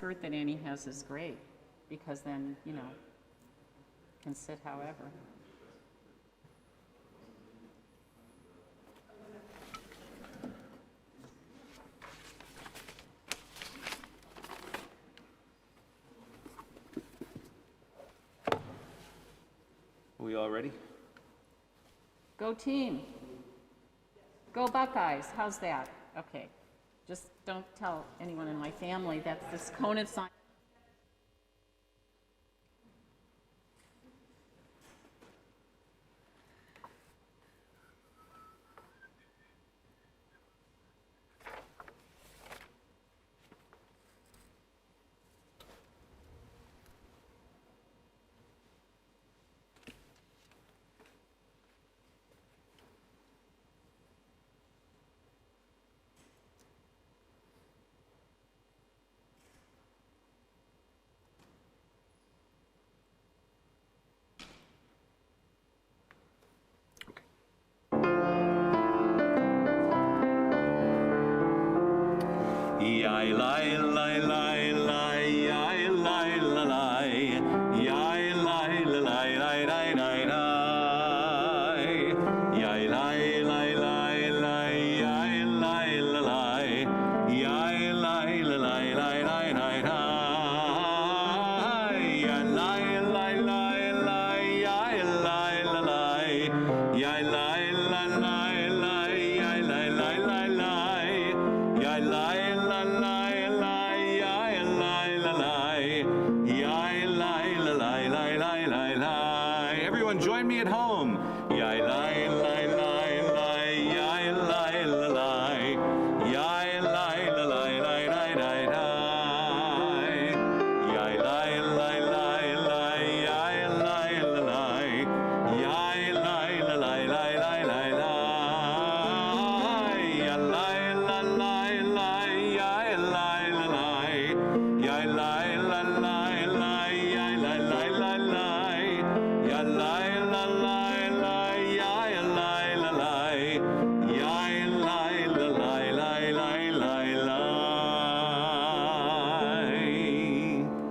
skirt that Annie has is great, because then, you know, can sit however. Are we all ready? Go team. Go Buckeyes. How's that? Okay. Just don't tell anyone in my family that this Conan sign.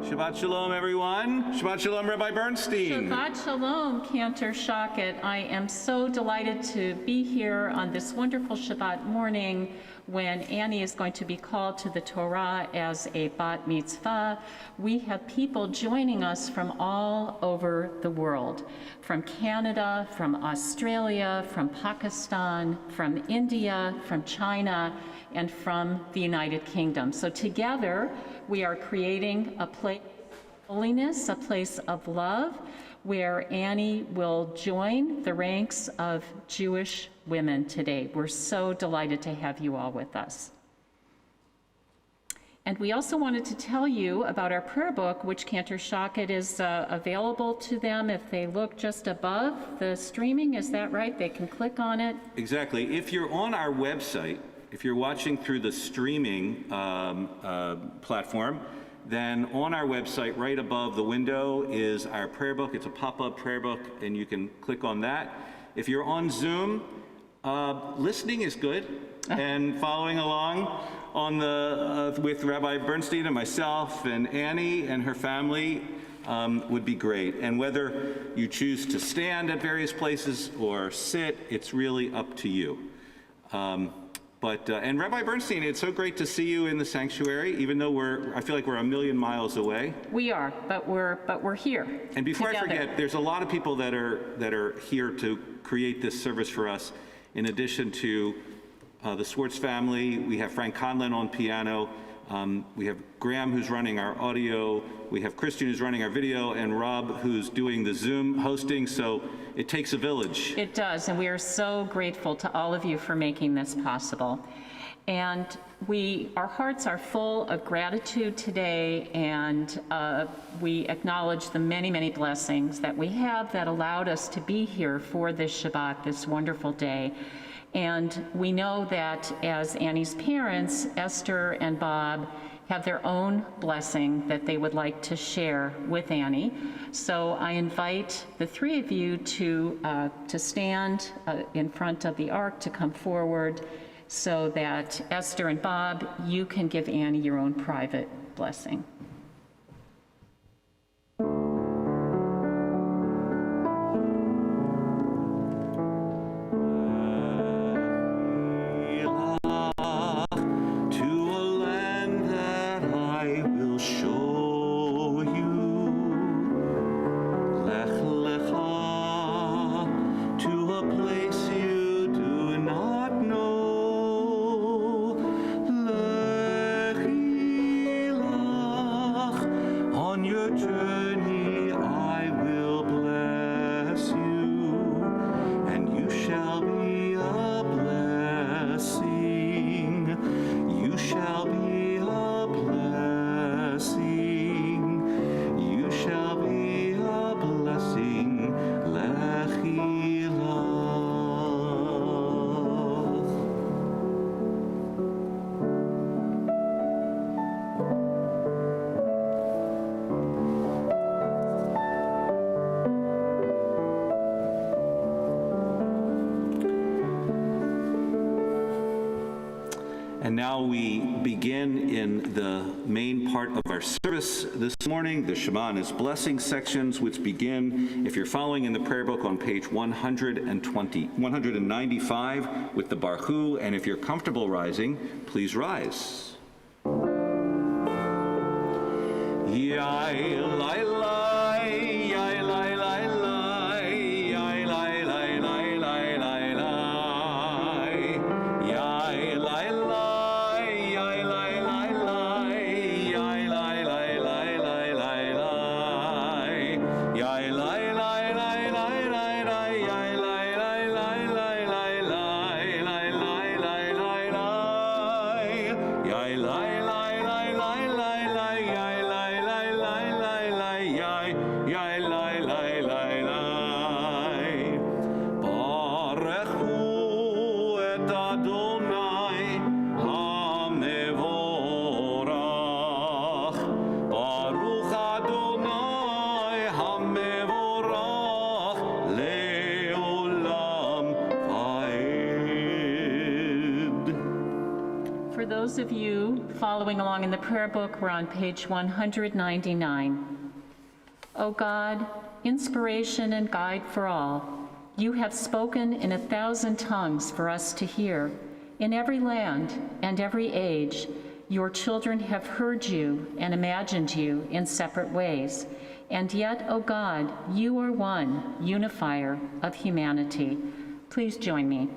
Shabbat Shalom, everyone. Shabbat Shalom, Rabbi Bernstein. Shabbat Shalom, Cantor Shockett. I am so delighted to be here on this wonderful Shabbat morning when Annie is going to be called to the Torah as a bat mitzvah. We have people joining us from all over the world, from Canada, from Australia, from Pakistan, from India, from China, and from the United Kingdom. So together, we are creating a place of holiness, a place of love, where Annie will join the ranks of Jewish women today. We're so delighted to have you all with us. And we also wanted to tell you about our prayer book, which Cantor Shockett is available to them if they look just above the streaming. Is that right? They can click on it. Exactly. If you're on our website, if you're watching through the streaming platform, then on our website, right above the window, is our prayer book. It's a pop-up prayer book, and you can click on that. If you're on Zoom, listening is good, and following along on the with Rabbi Bernstein and myself and Annie and her family would be great. And whether you choose to stand at various places or sit, it's really up to you. And Rabbi Bernstein, it's so great to see you in the sanctuary, even though I feel like we're a million miles away. We are, but we're here. And before together. I forget, there's a lot of people that are here to create this service for us. In addition to the Swartz family, we have Frank Conlon on piano. We have Graham, who's running our audio. We have Christian, who's running our video, and Rob, who's doing the Zoom hosting. So it takes a village. It does, and we are so grateful to all of you for making this possible. And our hearts are full of gratitude today, and we acknowledge the many, many blessings that we have that allowed us to be here for this Shabbat, this wonderful day. And we know that as Annie's parents, Esther and Bob, have their own blessing that they would like to share with Annie. So I invite the three of you to stand in front of the ark, to come forward, so that Esther and Bob, you can give Annie your own private blessing. And now we begin in the main part of our service this morning, the Shema and its blessing sections, which begin, if you're following in the prayer book, on page 195 with the Baruch Hu, and if you're comfortable rising, please rise. Those of you following along in the prayer book, we're on page 199. O God, inspiration and guide for all, you have spoken in 1,000 tongues for us to hear. In every land and every age, your children have heard you and imagined you in separate ways. And yet, O God, you are one unifier of humanity. Please join me.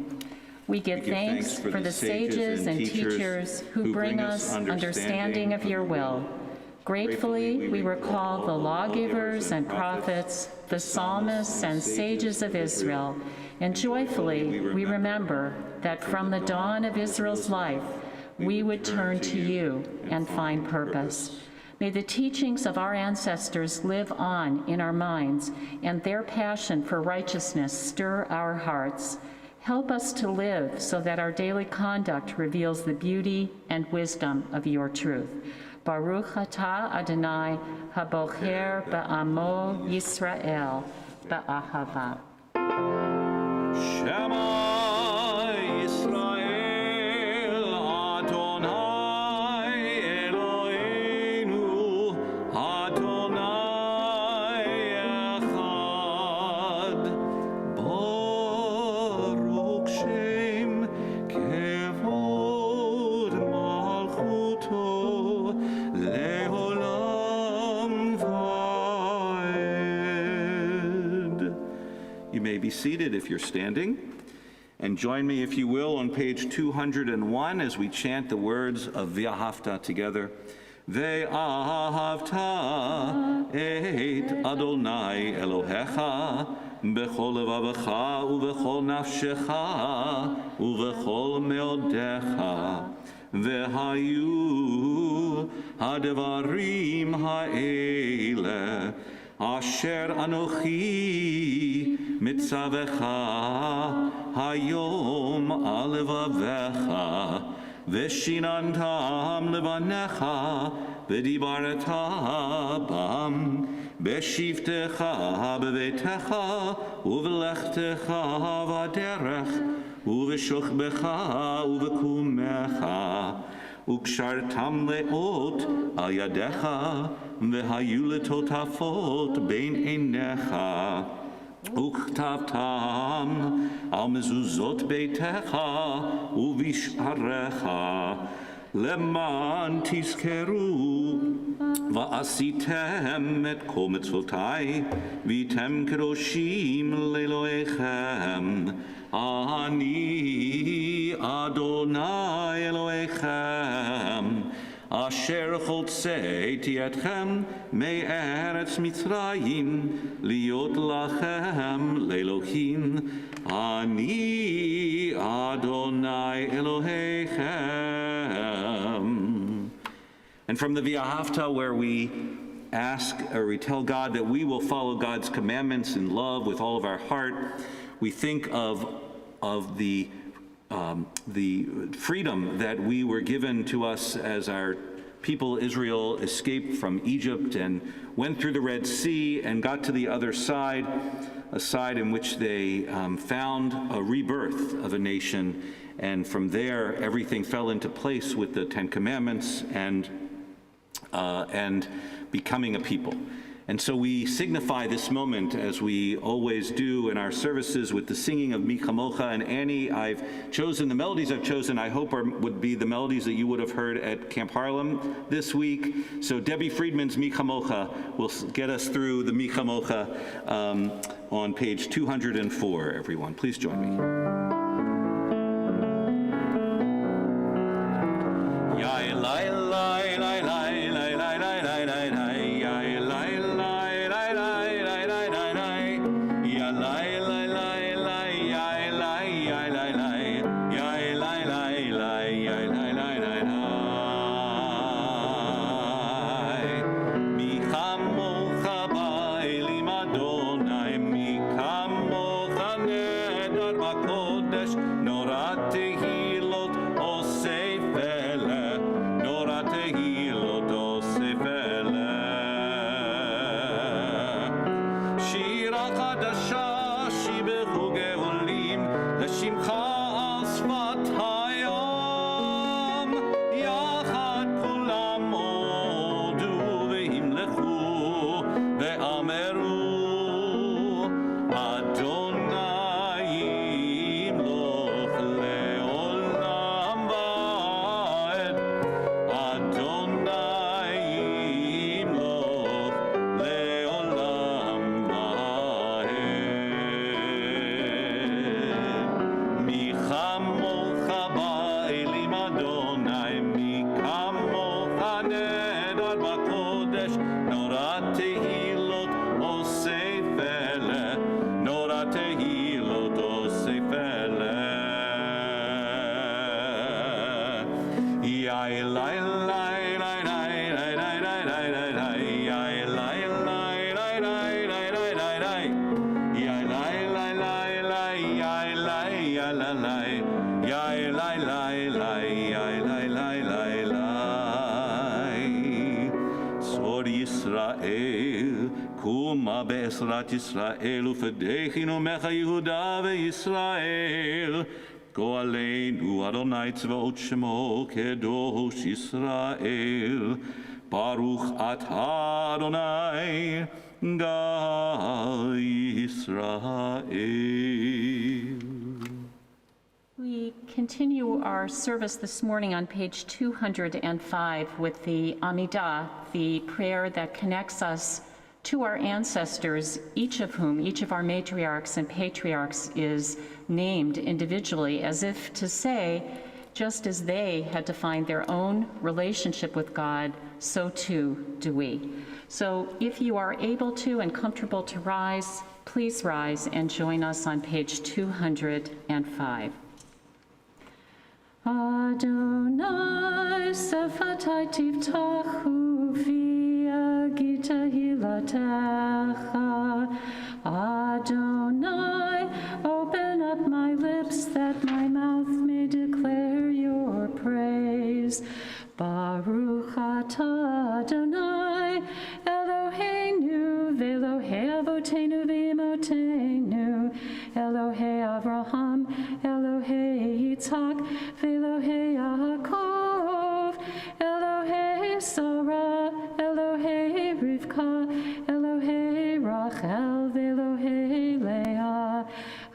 We give thanks for the sages and teachers who bring us understanding of your will. Gratefully, we recall the lawgivers and prophets, the psalmists and sages of Israel, and joyfully we remember that from the dawn of Israel's life, we would turn to you and find purpose. May the teachings of our ancestors live on in our minds, and their passion for righteousness stir our hearts. Help us to live so that our daily conduct reveals the beauty and wisdom of your truth. Baruch atah Adonai habocher ba'amo Yisrael ba'ahava. Shema Yisrael Adonai Eloheinu Adonai Echad. Be seated if you're standing, and join me, if you will, on page 201 as we chant the words of V'ahavta together. V'ahavta et Adonai Elohecha b'chol levavecha u'b'chol nafshecha u'b'chol meodecha v'hayu ha'devarim ha'ele asher anochi mitzavecha hayom alevavecha veshinantam levanecha v'dibareta bam beshivtecha bevetecha uvelechtecha vaderech uveshochbecha uvekumecha וקשרתם לאות על ידיך, והיו לטוטפות בין עיניך. וכתבתם על מזוזות ביתך ובשעריך, למען תזכרו ועשיתם את כל מצוותי, והייתם קדושים לאלוהיכם. אני אדוני אלוהיכם, אשר הוצאתי אתכם מארץ מצרים, להיות לכם לאלוהים. אני אדוני אלוהיכם. And from the V'ahavta, where we ask or we tell God that we will follow God's commandments in love with all of our heart, we think of the freedom that we were given to us as our people Israel escaped from Egypt and went through the Red Sea and got to the other side, a side in which they found a rebirth of a nation. And from there, everything fell into place with the Ten Commandments and becoming a people. And so we signify this moment, as we always do in our services, with the singing of Mi Chamocha. And Annie, I've chosen, the melodies I've chosen, I hope would be the melodies that you would have heard at Camp Harlem this week. So Debbie Friedman's Mi Chamocha will get us through the Mi Chamocha on page 204, everyone. Please join me. בעזרת ישראל ופדחנו ממך יהודה וישראל. גואלנו אדוני צבאות שמו קדוש ישראל. ברוך אתה אדוני גא ישראל. We continue our service this morning on page 205 with the Amidah, the prayer that connects us to our ancestors, each of our matriarchs and patriarchs is named individually, as if to say, just as they had to find their own relationship with God, so too do we. So if you are able to and comfortable to rise, please rise and join us on page 205. Adonai sefatai tivtachu v'yagita hilatecha. Adonai, open up my lips that my mouth may declare your praise. Baruch atah Adonai, Eloheinu v'Elohei avotenu v'imotenu, Elohei Avraham, Elohei Yitzhak, v'Elohei Yaakov, Rivka, Elohei Rachel, Velohei Leah,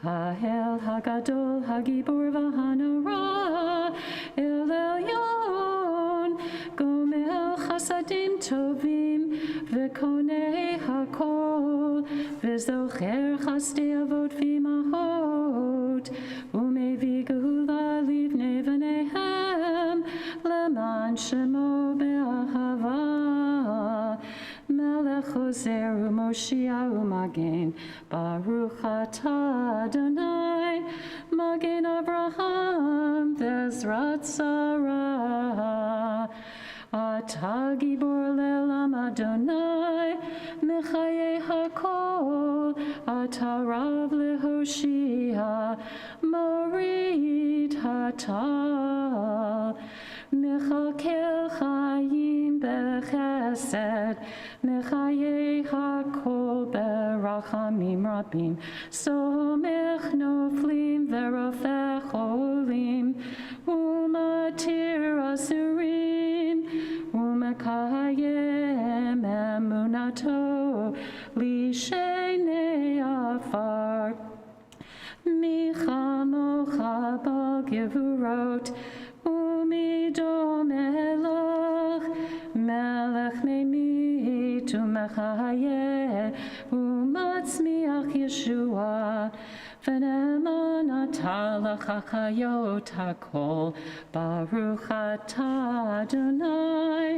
Hahel Hagadol, Hagibor Vahanara, El Elyon, Gomel Chasadim Tovim, Vekonei Hakol, Vezocher Chasdei Avot Vimahot, Umevi Gehula Livnei V'nehem, Leman Shemo Be'ahava, Melech Ozer U'Moshiach U'Magen, Baruch Atah Adonai, Magen Abraham, Vezrat Sarah, Atah Gibor Le'olam Adonai, Mechayei Hakol, Atah Rav Lehoshia, Morid Hatal, Mechakel Chayim Bechesed, Mechayei Hakol Berachamim Rabim, Somech Noflim Verofech Olim, Umatir Asurim, Umekayem Emunato, Lishenei Afar, Michamocha Gevurot, Umido Melech, Melech Memit Umechayeh, Umatzmiach Yeshua, V'ne'eman atah l'chachayot hakol, Baruch atah Adonai,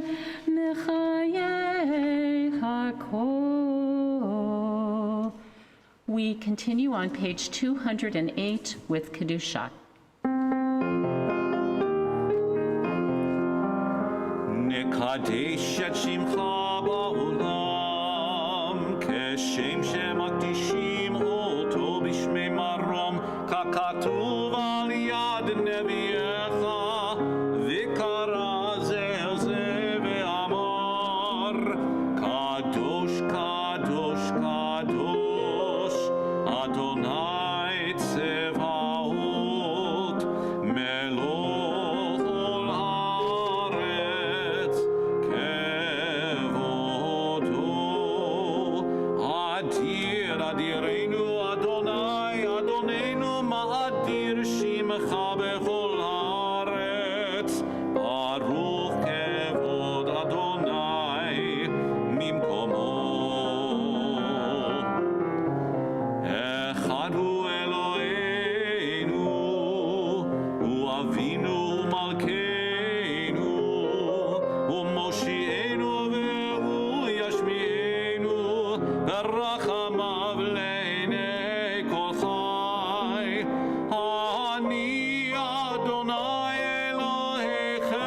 Mechayeh hakol. We continue on page 208 with Kedusha. Nekadesh et shimcha ba'olam, keshem shemakdishim oto b'shmei marom, kakatuv al yad neviecha, v'kara zeh zeh ve'amar, kadosh, kadosh, kadosh, Adonai tzevaot, meloch ol haaretz, kevodo, adir adirenu Adonai, Adonenu ma'adir shimecha bechol haaretz, baruch kevod Adonai mimkomo. Echad hu Eloheinu, hu Avinu Malkeinu, hu Moshienu ve'hu Yashmienu, Rachamav le'enei kol chai. Ani Adonai Elohechem,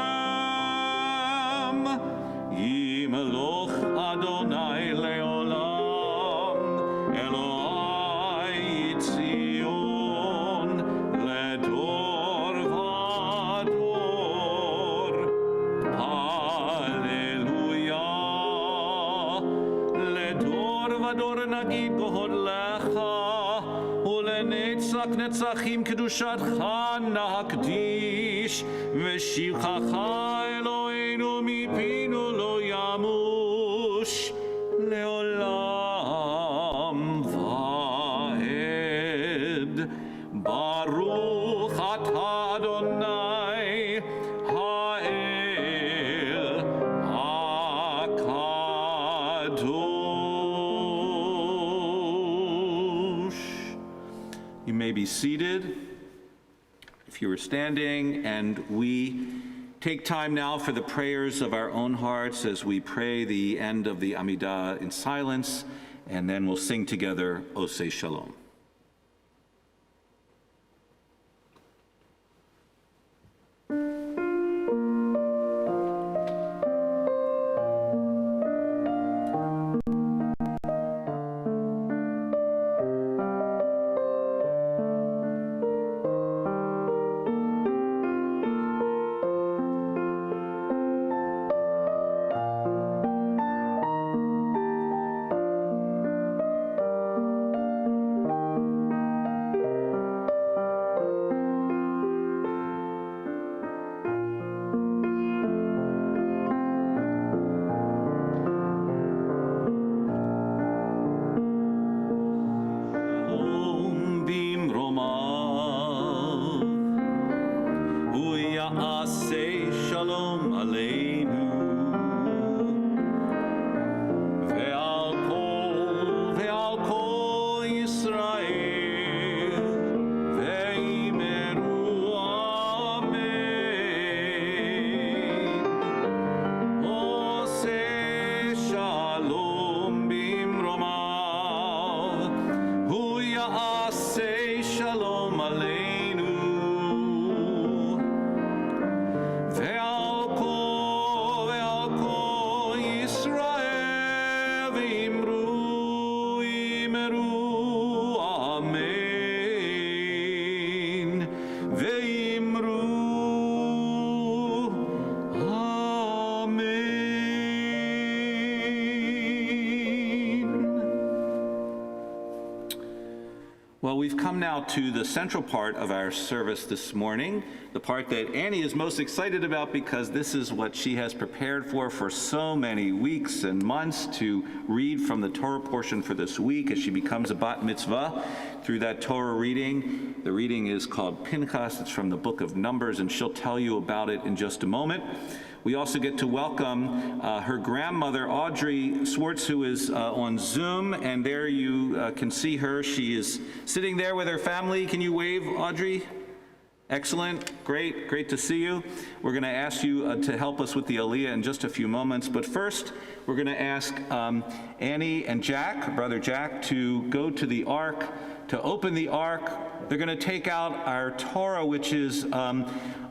Yimeloch Adonai le'olam, Eloi Tzion, ledor vador. Hallelujah. Ledor vador nagid gohodlecha, ulenetzach netzachim kedushatcha nahakdish, v'shivchacha Eloheinu mipinu lo yamush, leolam vaed. Baruch atah Adonai, ha'el hakadosh. You may be seated if you were standing, and we take time now for the prayers of our own hearts as we pray the end of the Amidah in silence, and then we'll sing together, Oseh Shalom. Well, we've come now to the central part of our service this morning, the part that Annie is most excited about because this is what she has prepared for so many weeks and months, to read from the Torah portion for this week as she becomes a bat mitzvah through that Torah reading. The reading is called Pinchas. It's from the book of Numbers, and she'll tell you about it in just a moment. We also get to welcome her grandmother, Audrey Schwartz, who is on Zoom, and there you can see her. She is sitting there with her family. Can you wave, Audrey? Excellent. Great to see you. We're going to ask you to help us with the Aliyah in just a few moments, but first we're going to ask Annie and Jack, brother Jack, to go to the Ark, to open the Ark. They're going to take out our Torah, which is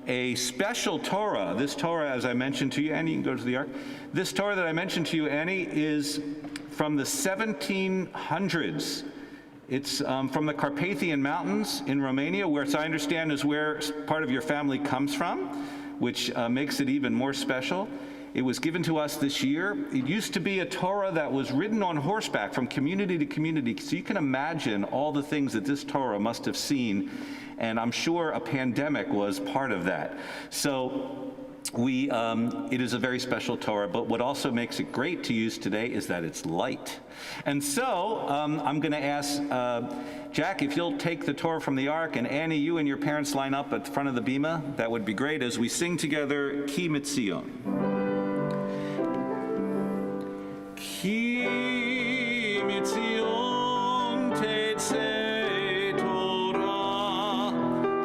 a special Torah. This Torah, as I mentioned to you, Annie, you can go to the Ark. This Torah that I mentioned to you, Annie, is from the 1700s. It's from the Carpathian Mountains in Romania, where, as I understand, is where part of your family comes from, which makes it even more special. It was given to us this year. It used to be a Torah that was ridden on horseback from community to community. So you can imagine all the things that this Torah must have seen, and I'm sure a pandemic was part of that. So it is a very special Torah, but what also makes it great to use today is that it's light. And so I'm going to ask Jack, if you'll take the Torah from the Ark, and Annie, you and your parents line up at the front of the Bimah, that would be great, as we sing together, Ki Mitzion. Ki Mitzion Tetzeh Torah,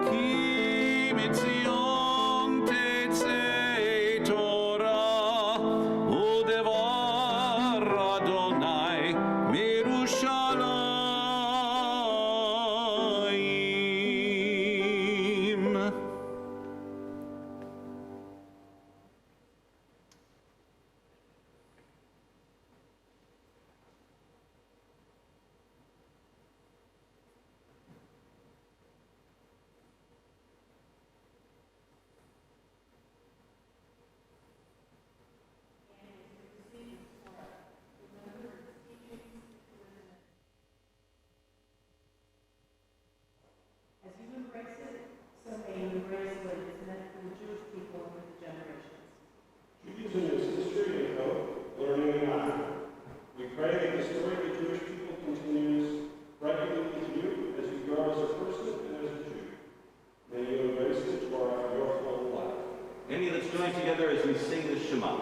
Ki Mitzion Tetzeh Torah, Udevar Adonai Mirushalayim. Judaism is history and hope, learning and honor. We pray that the story of the Jewish people continues regularly with you as you grow as a person and as a Jew. May you embrace the Torah of your whole life. Annie, let's join together as we sing the Shema.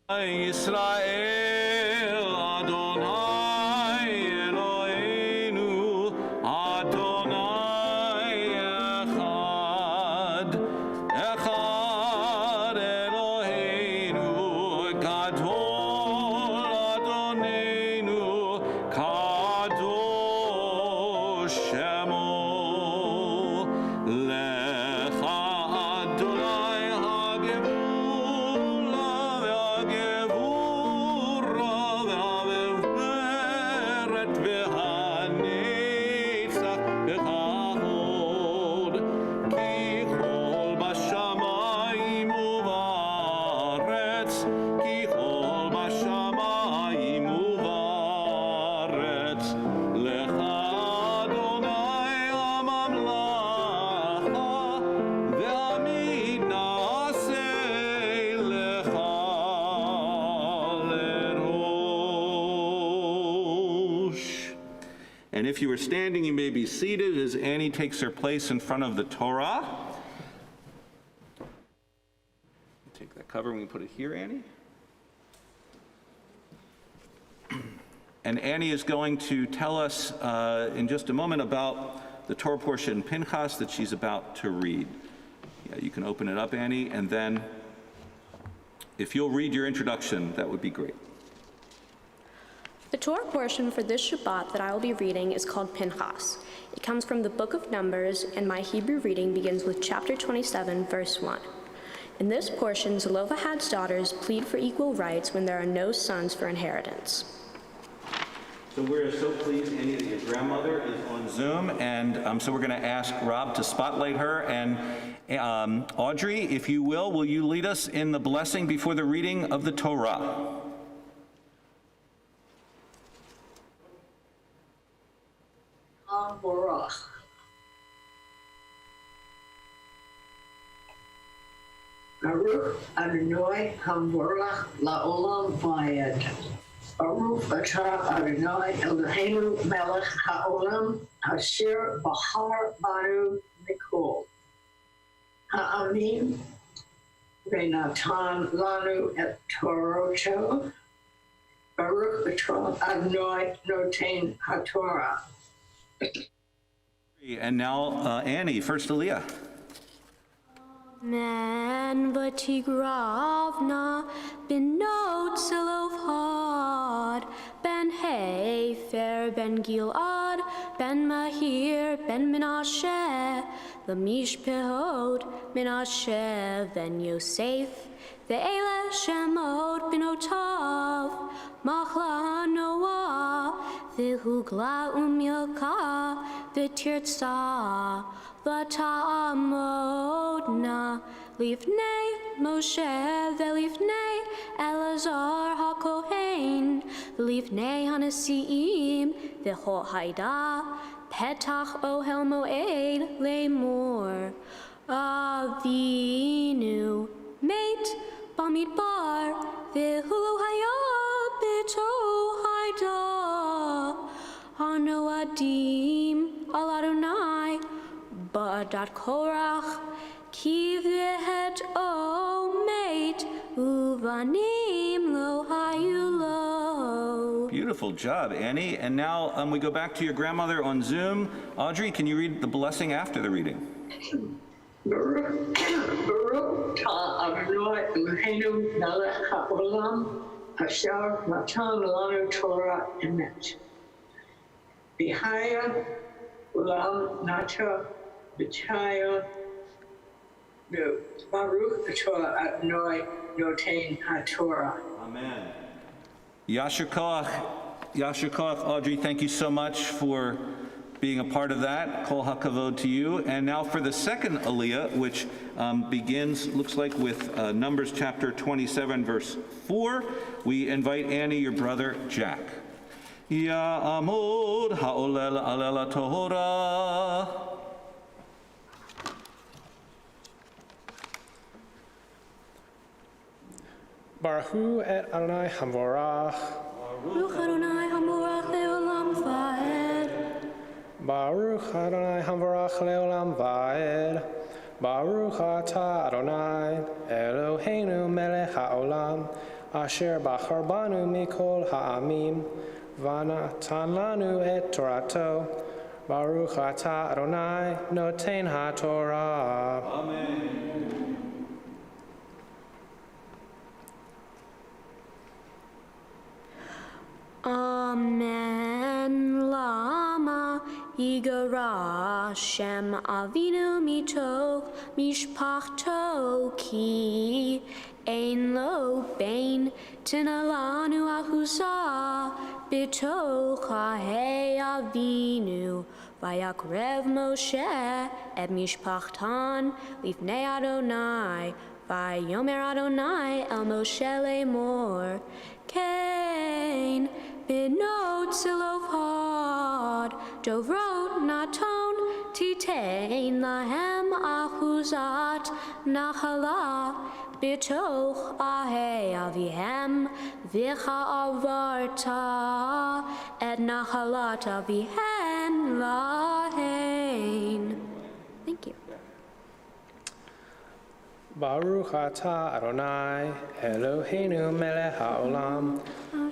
Israel Adonai Eloheinu Adonai Echad Echad Eloheinu Gadol Adonenu Kadosh Shemo Lecha Adonai Hagevula Hagevura V'Haveret V'Hanetzach V'Chahod Ki Chol B'Shamayim U'Va'aretz Ki Chol B'Shamayim U'Va'aretz Lecha Adonai HaMamlacha Ve'Amid Na'aseh Lecha Lerosh. And if you are standing, you may be seated as Annie takes her place in front of the Torah. Take that cover and we put it here, Annie. And Annie is going to tell us in just a moment about the Torah portion Pinchas that she's about to read. Yeah, you can open it up, Annie, and then if you'll read your introduction, that would be great. The Torah portion for this Shabbat that I will be reading is called Pinchas. It comes from the book of Numbers, and my Hebrew reading begins with chapter 27, verse 1. In this portion, Zelophehad's daughters plead for equal rights when there are no sons for inheritance. So we're so pleased, Annie, that your grandmother is on Zoom, and so we're going to ask Rob to spotlight her. And Audrey, if you will you lead us in the blessing before the reading of the Torah? HaMorach. Baruch Adonai HaMorach La'olam Vayed. Baruch Atah Adonai Eloheinu Melech HaOlam Asher Bahar Banu Mikol. Ha'amin V'natan Lanu Et Toroto. Baruch Atah Adonai Noten HaTorah. And now Annie, first Aliyah. Man v'tigravna ben Zelophehad ben Hefer ben Gilad ben Mahir ben Menashe Lemishpehod Menashe ben Yosef ve'ele Shemot ben Otav Machla Noah ve'hugla Milka ve'tirtza V'ta'amodna lifnei Moshe ve'lifnei Elazar HaKohen v'lifnei Hanasiim v'chol haida petach ohel moed le'mor Avinu meit bamidbar v'hulu haya b'to haida Hanoadim al Adonai Ba'adat Korach, ki v'het omeit, uvanim lo hayu lo. Beautiful job, Annie. And now we go back to your grandmother on Zoom. Audrey, can you read the blessing after the reading? Baruch Adonai Eloheinu Melech HaOlam Asher Natan Lanu Torah Emet. B'chaya Ulam Nata B'chaya Baruch Atah Adonai Noten HaTorah. Amen. Yasher Koach, Audrey, thank you so much for being a part of that. Kol HaKavod to you. And now for the second Aliyah, which begins, looks like, with Numbers chapter 27, verse 4. We invite Annie, your brother, Jack. Ya'amod ha'olel alel Torah. Baruch et Adonai HaMorach. Baruch Adonai HaMorach le'olam va'ed. Baruch Adonai HaMorach le'olam va'ed. Baruch atah Adonai Eloheinu melech ha'olam asher bachar banu mikol ha'amim v'natan lanu et torato. Baruch atah Adonai noten ha'torah. Amen. Amen. Lama Yigara Shem Avinu Mito Mishpachto Ki Ein Lo Bain Tinalanu Ahusa Bitocha He Avinu Vayakrev Moshe Et Mishpachtan Lifnei Adonai Vayomer Adonai El Moshe Lemor Cain Benot Zelophehad Dovrot Naton Titain Lahem Ahuzat Nachala Bitoch Ahe Avihem Vicha Avarta Et Nachalat Avihen Lahain. Thank you. Baruch atah Adonai Eloheinu melech haolam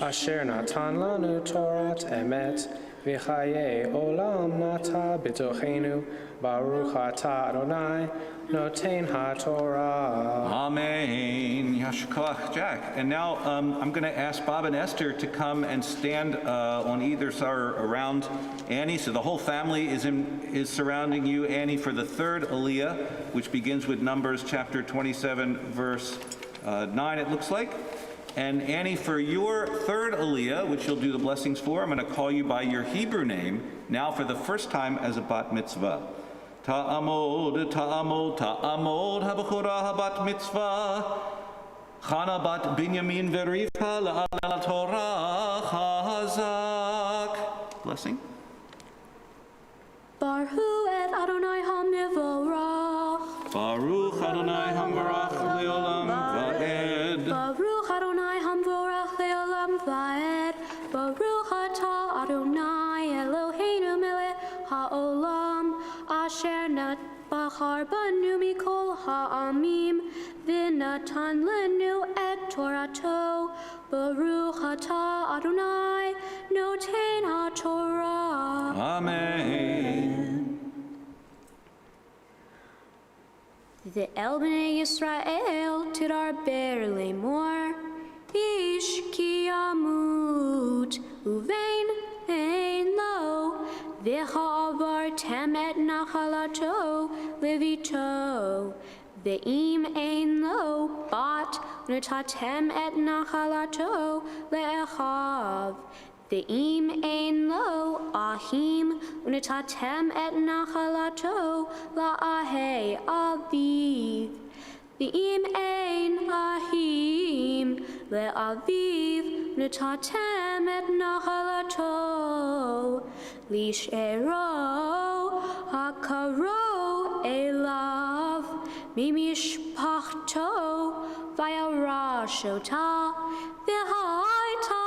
asher natan lanu Torat emet v'chaye olam nata b'tochenu. Baruch atah Adonai noten haTorah. Amen. Yasher Koach, Jack. And now I'm going to ask Bob and Esther to come and stand on either side around Annie. So the whole family is surrounding you, Annie, for the third Aliyah, which begins with Numbers chapter 27, verse 9, it looks like. And Annie, for your third Aliyah, which you'll do the blessings for, I'm going to call you by your Hebrew name, now for the first time as a bat mitzvah. Ta'amod, ta'amod, ta'amod, habachura habat mitzvah, Chana bat Binyamin verivka la'al Torah chazak. Blessing. Baruch et Adonai HaMivorach. Baruch Adonai Hamarach Leolam Va'ed. Baruch Adonai HaMivorach Leolam Va'ed. Baruch Atah Adonai Eloheinu melech haolam. Asher bachar banu mikol ha'amim. V'natan lenu et Torato. Baruch Atah Adonai noten HaTorah. Amen. The El Bnei Yisrael tidar ber lemor. Ish ki amut uvein ein lo. V'ha'avar tem et nachalato levito. Ve'im ein lo bat netatem et nachalato le'echav. Ve'im ein lo ahim netatem et nachalato la'ahei aviv. Ve'im ein ahim le'aviv netatem et nachalato lish'ero hakaro elav mimishpachto vayarashota v'haita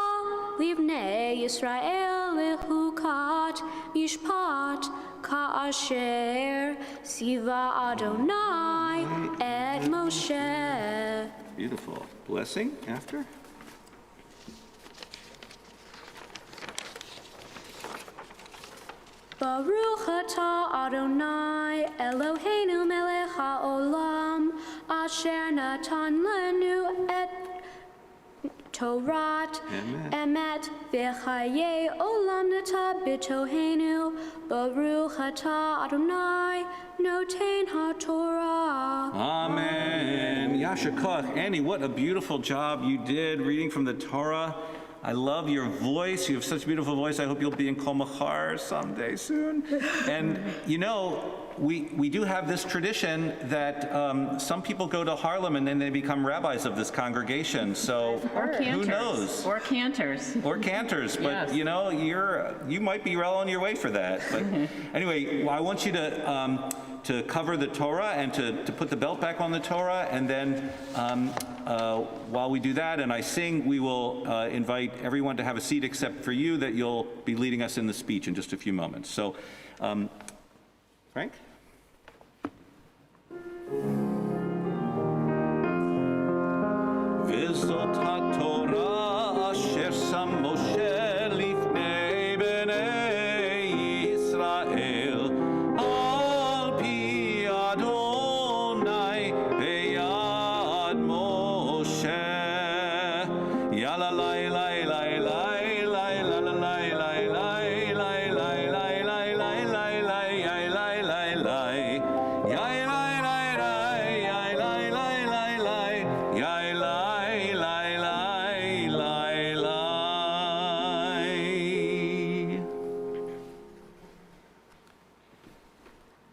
livnei Yisrael lehukat mishpat ka'asher siva Adonai et Moshe. Beautiful. Blessing after? Baruch atah Adonai Eloheinu melech haolam asher natan lenu et Torat emet v'chaye olam nata b'tohenu. Baruch atah Adonai noten HaTorah. Amen. Yasher Koach. Annie, what a beautiful job you did reading from the Torah. I love your voice. You have such a beautiful voice. I hope you'll be in Kol Machar someday soon. And you know, we do have this tradition that some people go to Harlem and then they become rabbis of this congregation. So who knows? Or cantors. Or cantors, but Yes. you know, you might be well on your way for that. But anyway, well, I want you to cover the Torah and to put the belt back on the Torah, and then while we do that and I sing, we will invite everyone to have a seat except for you, that you'll be leading us in the speech in just a few moments. So, Frank? V'zot haTorah asher sam Moshe lifnei bnei Yisrael al pi Adonai beyad Moshe. Yala lai lai lai lai lai la la lai lai lai lai lai lai lai lai lai lai lai lai lai lai yai lai lai lai yai lai lai lai lai yai lai lai lai lai lai.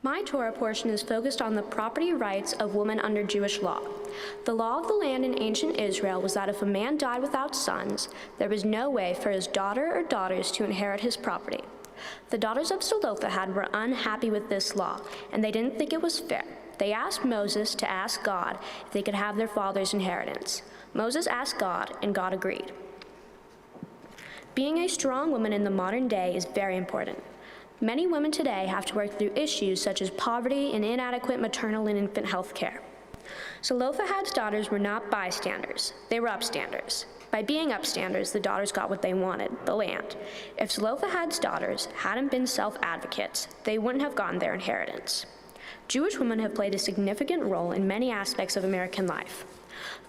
My Torah portion is focused on the property rights of women under Jewish law. The law of the land in ancient Israel was that if a man died without sons, there was no way for his daughter or daughters to inherit his property. The daughters of Zelophehad were unhappy with this law, and they didn't think it was fair. They asked Moses to ask God if they could have their father's inheritance. Moses asked God, and God agreed. Being a strong woman in the modern day is very important. Many women today have to work through issues such as poverty and inadequate maternal and infant health care. Zelophehad's daughters were not bystanders, they were upstanders. By being upstanders, the daughters got what they wanted, the land. If Zelophehad's daughters hadn't been self-advocates, they wouldn't have gotten their inheritance. Jewish women have played a significant role in many aspects of American life,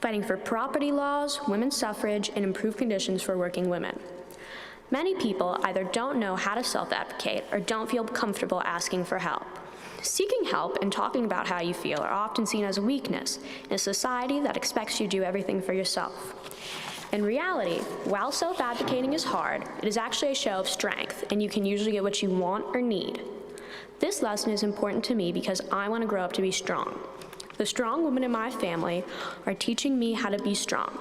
fighting for property laws, women's suffrage, and improved conditions for working women. Many people either don't know how to self-advocate or don't feel comfortable asking for help. Seeking help and talking about how you feel are often seen as a weakness in a society that expects you to do everything for yourself. In reality, while self-advocating is hard, it is actually a show of strength, and you can usually get what you want or need. This lesson is important to me because I want to grow up to be strong. The strong women in my family are teaching me how to be strong.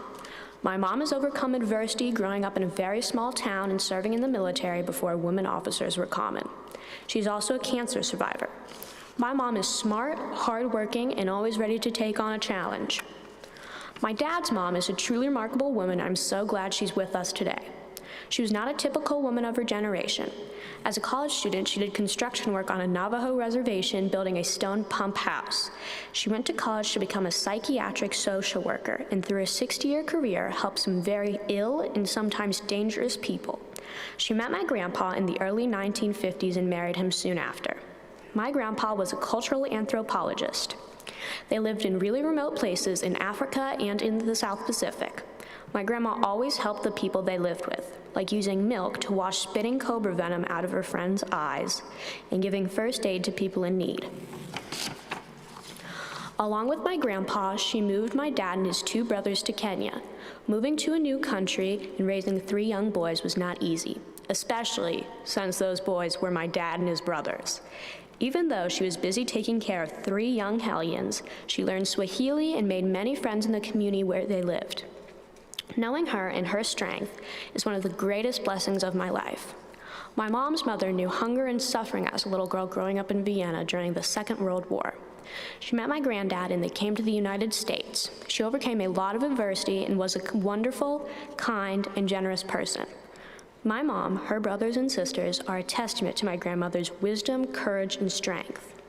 My mom has overcome adversity growing up in a very small town and serving in the military before women officers were common. She's also a cancer survivor. My mom is smart, hardworking, and always ready to take on a challenge. My dad's mom is a truly remarkable woman. I'm so glad she's with us today. She was not a typical woman of her generation. As a college student, she did construction work on a Navajo reservation building a stone pump house. She went to college to become a psychiatric social worker, and through a 60-year career, helped some very ill and sometimes dangerous people. She met my grandpa in the early 1950s and married him soon after. My grandpa was a cultural anthropologist. They lived in really remote places in Africa and in the South Pacific. My grandma always helped the people they lived with, like using milk to wash spitting cobra venom out of her friends' eyes and giving first aid to people in need. Along with my grandpa, she moved my dad and his 2 brothers to Kenya. Moving to a new country and raising 3 young boys was not easy, especially since those boys were my dad and his brothers. Even though she was busy taking care of 3 young hellions, she learned Swahili and made many friends in the community where they lived. Knowing her and her strength is one of the greatest blessings of my life. My mom's mother knew hunger and suffering as a little girl growing up in Vienna during the Second World War. She met my granddad and they came to the United States. She overcame a lot of adversity and was a wonderful, kind, and generous person. My mom, her brothers and sisters are a testament to my grandmother's wisdom, courage, and strength.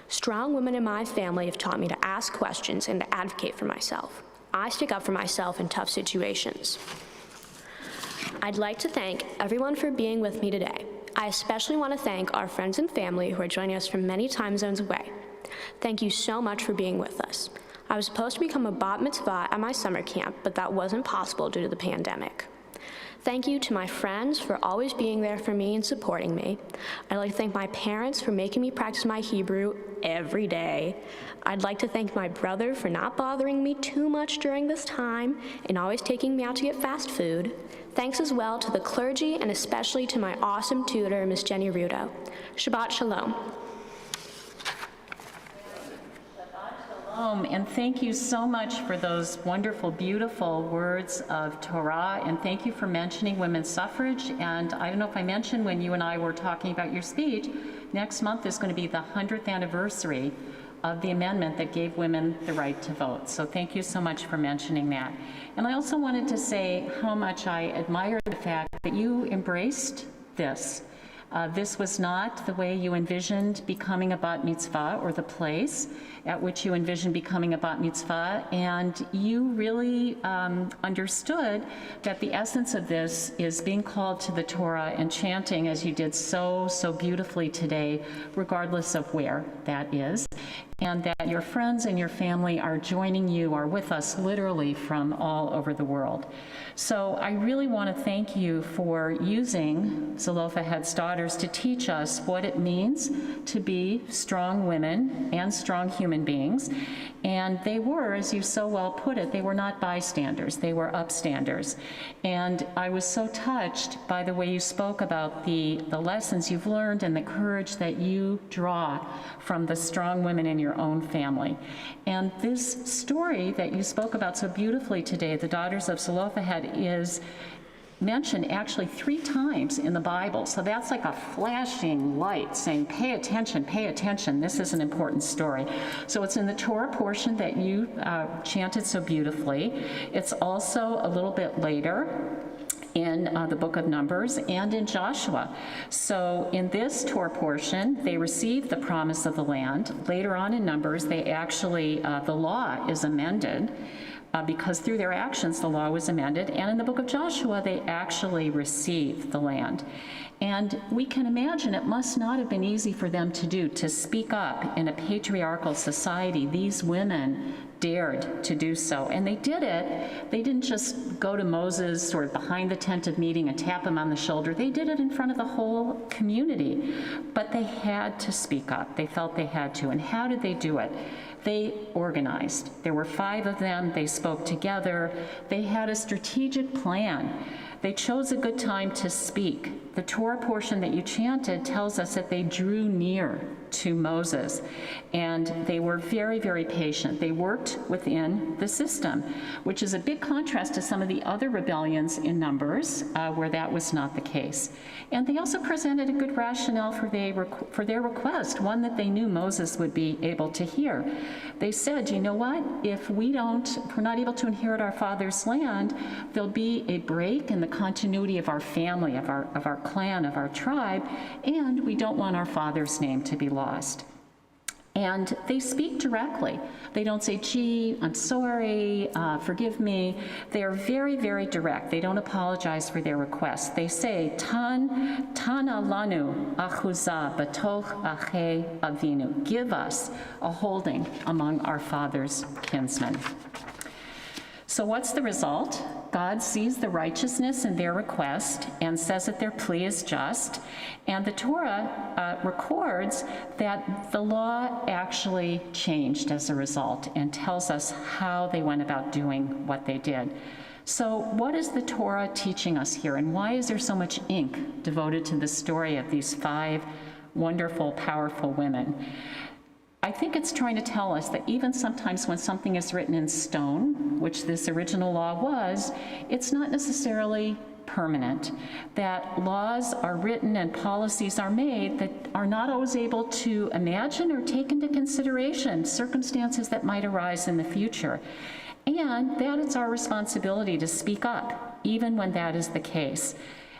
Strong women in my family have taught me to ask questions and to advocate for myself. I stick up for myself in tough situations. I'd like to thank everyone for being with me today. I especially want to thank our friends and family who are joining us from many time zones away. Thank you so much for being with us. I was supposed to become a bat mitzvah at my summer camp, but that wasn't possible due to the pandemic. Thank you to my friends for always being there for me and supporting me. I'd like to thank my parents for making me practice my Hebrew every day. I'd like to thank my brother for not bothering me too much during this time and always taking me out to get fast food. Thanks as well to the clergy and especially to my awesome tutor, Miss Jenny Rudo. Shabbat Shalom. And thank you so much for those wonderful, beautiful words of Torah, and thank you for mentioning women's suffrage. And I don't know if I mentioned when you and I were talking about your speech, next month is going to be the 100th anniversary of the amendment that gave women the right to vote. So thank you so much for mentioning that. And I also wanted to say how much I admire the fact that you embraced this. This was not the way you envisioned becoming a bat mitzvah or the place at which you envisioned becoming a bat mitzvah, and you really understood that the essence of this is being called to the Torah and chanting as you did so beautifully today, regardless of where that is, and that your friends and your family are joining you, are with us literally from all over the world. So I really want to thank you for using Zelophehad's Daughters to teach us what it means to be strong women and strong human beings. And they were, as you so well put it, they were not bystanders, they were upstanders. And I was so touched by the way you spoke about the lessons you've learned and the courage that you draw from the strong women in your own family. And this story that you spoke about so beautifully today, the Daughters of Zelophehad, is mentioned actually 3 times in the Bible. So that's like a flashing light saying, pay attention, this is an important story. So it's in the Torah portion that you chanted so beautifully. It's also a little bit later in the book of Numbers and in Joshua. So in this Torah portion, they receive the promise of the land. Later on in Numbers, they actually, the law is amended because through their actions, the law was amended. And in the book of Joshua, they actually receive the land. And we can imagine it must not have been easy for them to do, to speak up in a patriarchal society. These women dared to do so, and they did it. They didn't just go to Moses sort of behind the tent of meeting and tap him on the shoulder. They did it in front of the whole community, but they had to speak up. They felt they had to. And how did they do it? They organized. There were 5 of them. They spoke together. They had a strategic plan. They chose a good time to speak. The Torah portion that you chanted tells us that they drew near to Moses, and they were very, very patient. They worked within the system, which is a big contrast to some of the other rebellions in Numbers, where that was not the case. And they also presented a good rationale for their request, one that they knew Moses would be able to hear. They said, you know what, if we're not able to inherit our father's land, there'll be a break in the continuity of our family, of our clan, of our tribe, and we don't want our father's name to be lost. And they speak directly. They don't say, gee, I'm sorry, forgive me. They are very, very direct. They don't apologize for their requests. They say, Tana lanu achuza batoch ache avinu. Give us a holding among our father's kinsmen. So what's the result? God sees the righteousness in their request and says that their plea is just. And the Torah records that the law actually changed as a result and tells us how they went about doing what they did. So what is the Torah teaching us here, and why is there so much ink devoted to the story of these 5 wonderful, powerful women? I think it's trying to tell us that even sometimes when something is written in stone, which this original law was, it's not necessarily permanent. That laws are written and policies are made that are not always able to imagine or take into consideration circumstances that might arise in the future. And that it's our responsibility to speak up, even when that is the case.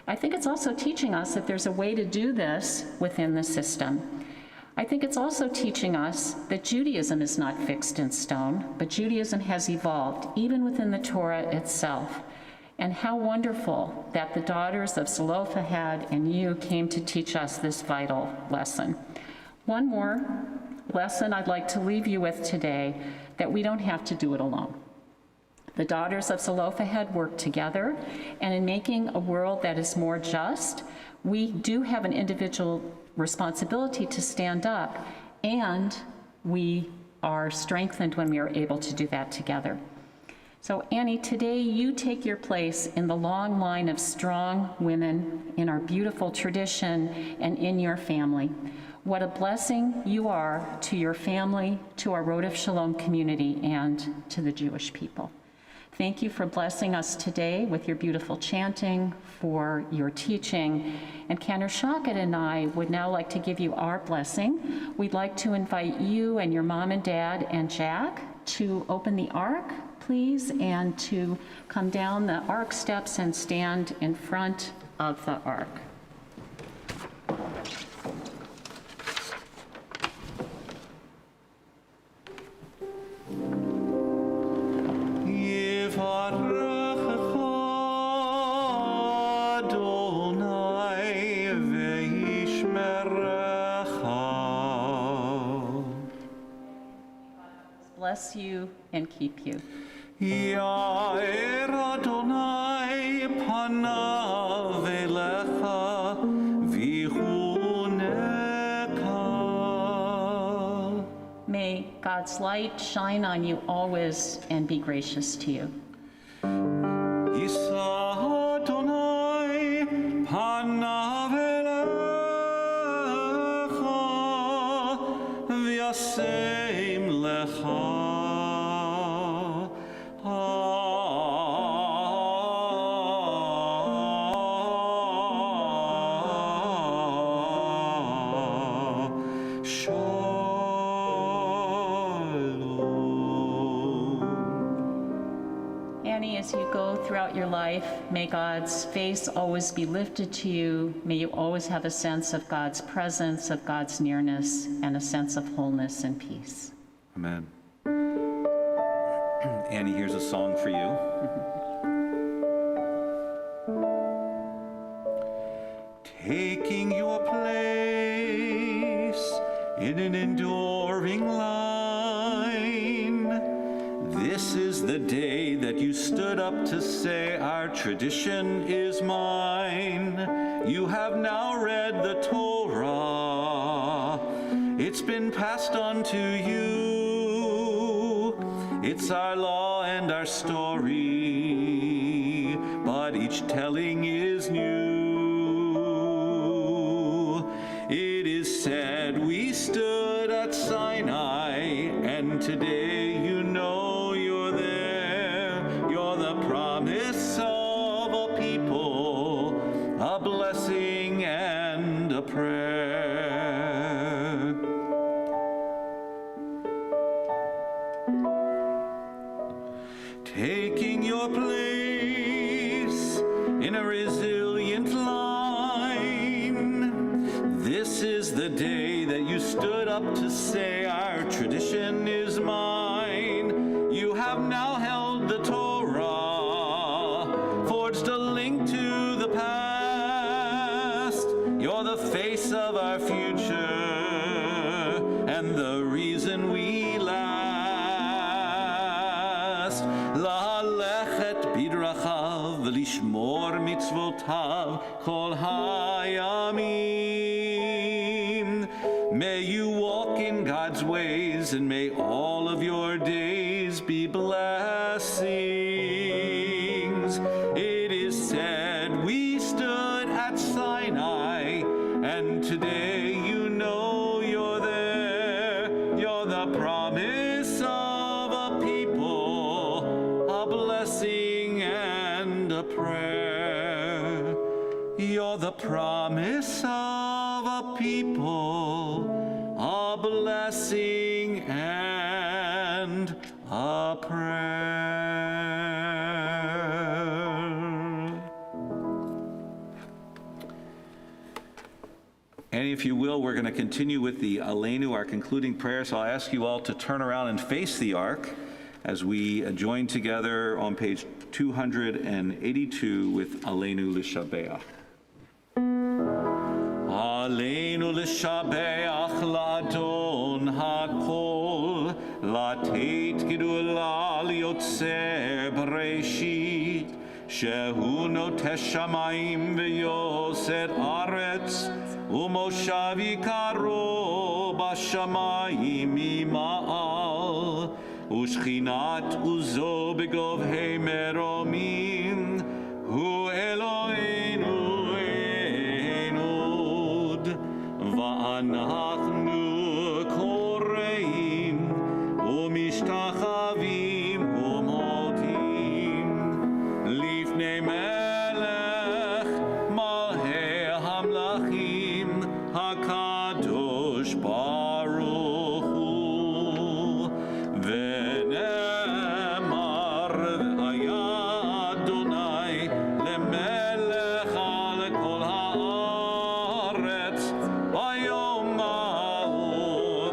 I think it's also teaching us that there's a way to do this within the system. I think it's also teaching us that Judaism is not fixed in stone, but Judaism has evolved, even within the Torah itself. And how wonderful that the daughters of Zelophehad and you came to teach us this vital lesson. One more lesson I'd like to leave you with today, that we don't have to do it alone. The daughters of Zelophehad worked together, and in making a world that is more just, we do have an individual responsibility to stand up, and we are strengthened when we are able to do that together. So Annie, today you take your place in the long line of strong women in our beautiful tradition and in your family. What a blessing you are to your family, to our Rodef Shalom community, and to the Jewish people. Thank you for blessing us today with your beautiful chanting, for your teaching. And Cantor Shockett and I would now like to give you our blessing. We'd like to invite you and your mom and dad and Jack to open the ark, please, and to come down the ark steps and stand in front of the ark. Bless you and keep you. Ya'er Adonai panav elecha v'chuneka. May God's light shine on you always and be gracious to you. Yisa Adonai panav elecha v'yasem lecha. As you go throughout your life, may God's face always be lifted to you. May you always have a sense of God's presence, of God's nearness, and a sense of wholeness and peace. Amen. Annie, here's a song for you. Taking your place in an enduring line. This is the day that you stood up to say, our tradition is mine. You have now read the Torah. It's been passed on to you. It's our law and our story, but each telling is new. we stood at Sinai, and today you know you're there. You're the promise of a people, a blessing and a prayer. Taking your place in a resilient line, this is the day that you stood up to say our tradition is mine. You have now held the Torah, forged a link to the past. You're the face of our future and the reason we last. La'alechet bidrachav v'lishmor mitzvotav kol hayamim. May you walk in God's ways, and may all of your days be blessings. It is said we stood at Sinai, and today you know you're there. You're the promise of a people, a blessing and a prayer. You're the promise of a people, a blessing and a prayer. And if you will, we're going to continue with the Aleinu, our concluding prayer. So I'll ask you all to turn around and face the ark as we join together on page 282 with Aleinu L'Shabeach. Aleinu L'Shabeach L'Adon HaKol, Lateit Gedula L'Yotzer Bereshit, Shehu Notesh Shamayim V'Yoser Aretz, Umoshav Yikaro B'Shamayim Ima'al, Ushchinat Uzo B'Govhei Meromim, Hu Eloheinu Enud, Va'anachnu Koreim, Umishtachavim Umotim, Lifnei Melech Malhei Hamlachim, HaKadosh Baruch Hu, V'nemar V'aya Adonai Lemelech Al Kol Haaretz, Bayom Ha'u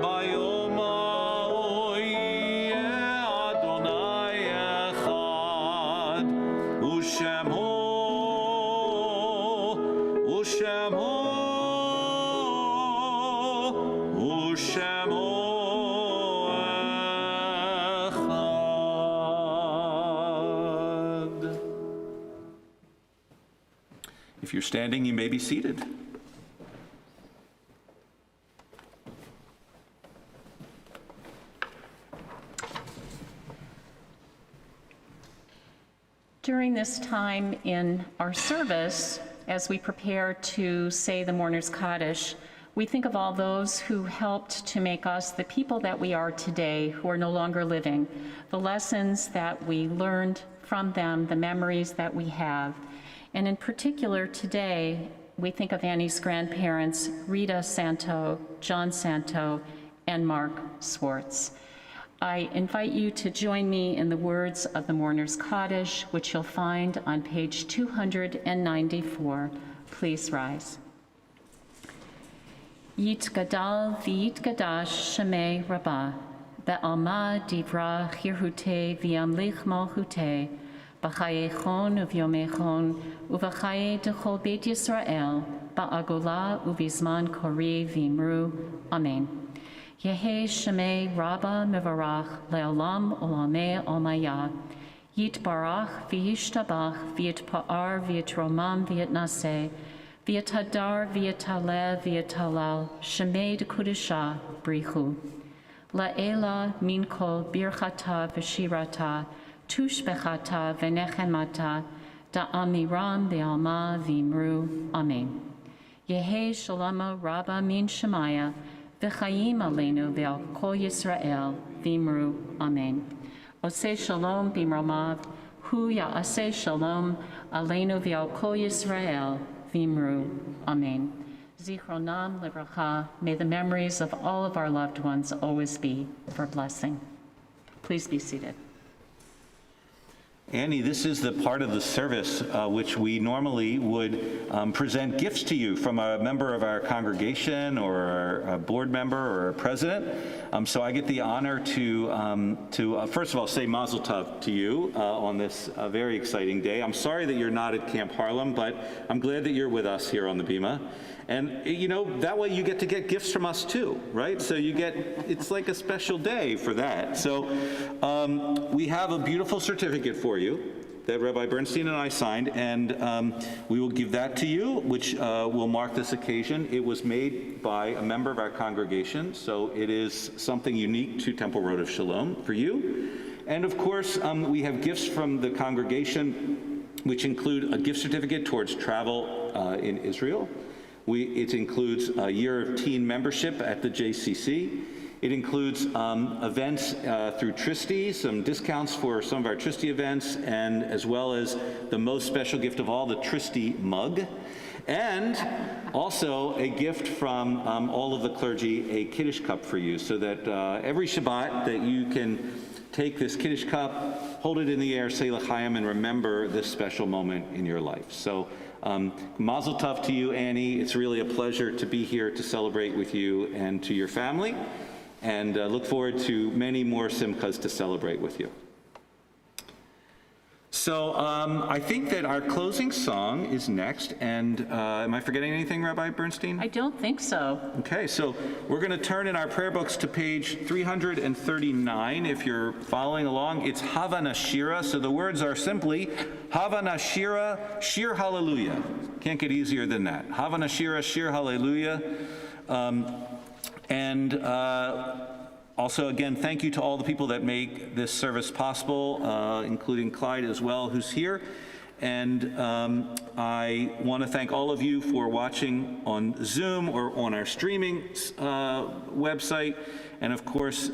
Yeh Adonai Echad, U'Shemo Echad. If you're standing, you may be seated. During this time in our service, as we prepare to say the Mourners Kaddish, we think of all those who helped to make us the people that we are today, who are no longer living, the lessons that we learned from them, the memories that we have. And in particular today, we think of Annie's grandparents, Rita Santo, John Santo, and Mark Swartz. I invite you to join me in the words of the Mourners Kaddish, which you'll find on page 294. Please rise. Yitgadal v'yitgadash shemei Rabbah, ve'alma divra chirhute v'yamlich malchute, b'chayechon uvyomechon, u'v'chaye dechol Beit Yisrael, ba'agola u'vizman kori v'imru. Amen. Yehe Shemei Rabba Mevarach Le'olam Olamei Olmaya, Yitbarach V'yishtabach V'yitpa'ar V'yitromam V'yitnaseh, V'yitadar V'yitaleh V'yitalal, Shemei D'Kudisha Brichu. La'ela Min Kol Birchata V'shirata, Tushbechata V'nechemata, Da'amiram Be'alma V'imru. Amen. Yehe Shalom Rabba Min Shemaya, v'chaim aleinu ve'al kol Yisrael v'imru amen. Oseh shalom b'mromav, hu ya'aseh shalom aleinu ve'al kol Yisrael v'imru amen. Zichronam livracha, may the memories of all of our loved ones always be for blessing. Please be seated. Annie, this is the part of the service which we normally would present gifts to you from a member of our congregation or a board member or a president. So I get the honor to first of all say Mazel Tov to you on this very exciting day. I'm sorry that you're not at Camp Harlem, but I'm glad that you're with us here on the Bimah. And, you know, that way you get to get gifts from us too, right? So you get, it's like a special day for that. So we have a beautiful certificate for you that Rabbi Bernstein and I signed, and we will give that to you, which will mark this occasion. It was made by a member of our congregation, so it is something unique to Temple Road of Shalom for you. And of course, we have gifts from the congregation, which include a gift certificate towards travel in Israel. It includes a year of teen membership at the JCC. It includes events through Tristy, some discounts for some of our Tristy events, and as well as the most special gift of all, the Tristy mug. And also a gift from all of the clergy, a Kaddish cup for you, so that every Shabbat that you can take this Kaddish cup, hold it in the air, say L'chaim, and remember this special moment in your life. So Mazel Tov to you, Annie. It's really a pleasure to be here to celebrate with you and to your family, and look forward to many more Simchas to celebrate with you. So I think that our closing song is next, and am I forgetting anything, Rabbi Bernstein? I don't think so. Okay, so we're going to turn in our prayer books to page 339. If you're following along, it's Hava Nashira. So the words are simply Hava Nashira, Shir Hallelujah. Can't get easier than that. Hava Nashira, Shir Hallelujah. Also, again, thank you to all the people that make this service possible, including Clyde as well, who's here. And I want to thank all of you for watching on Zoom or on our streaming website. And of course,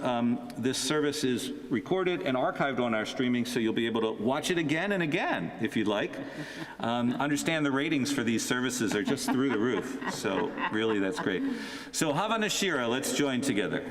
this service is recorded and archived on our streaming, so you'll be able to watch it again and again, if you'd like. Understand the ratings for these services are just through the roof. So really, that's great. So Hava Nashira, let's join together.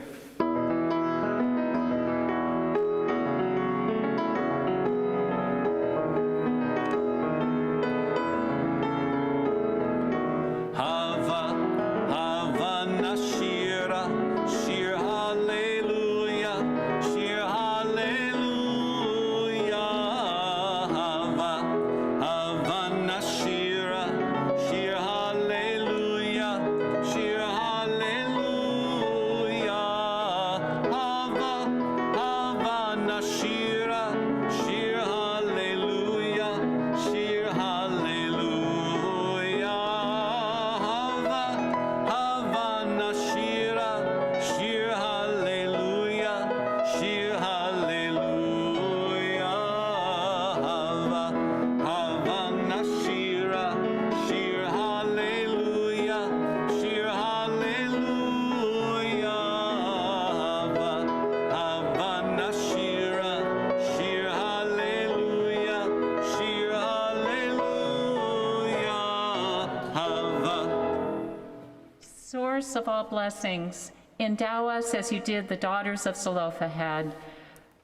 Source of all blessings, endow us as you did the daughters of Zelophehad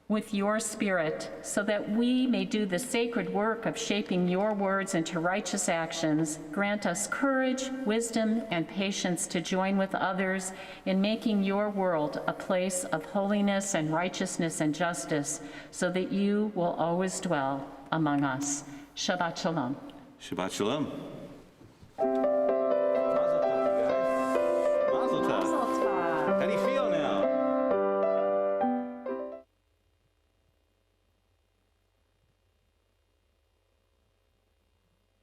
with your spirit, so that we may do the sacred work of shaping your words into righteous actions. Grant us courage, wisdom, and patience to join with others in making your world a place of holiness and righteousness and justice, so that you will always dwell among us. Shabbat Shalom. Shabbat Shalom.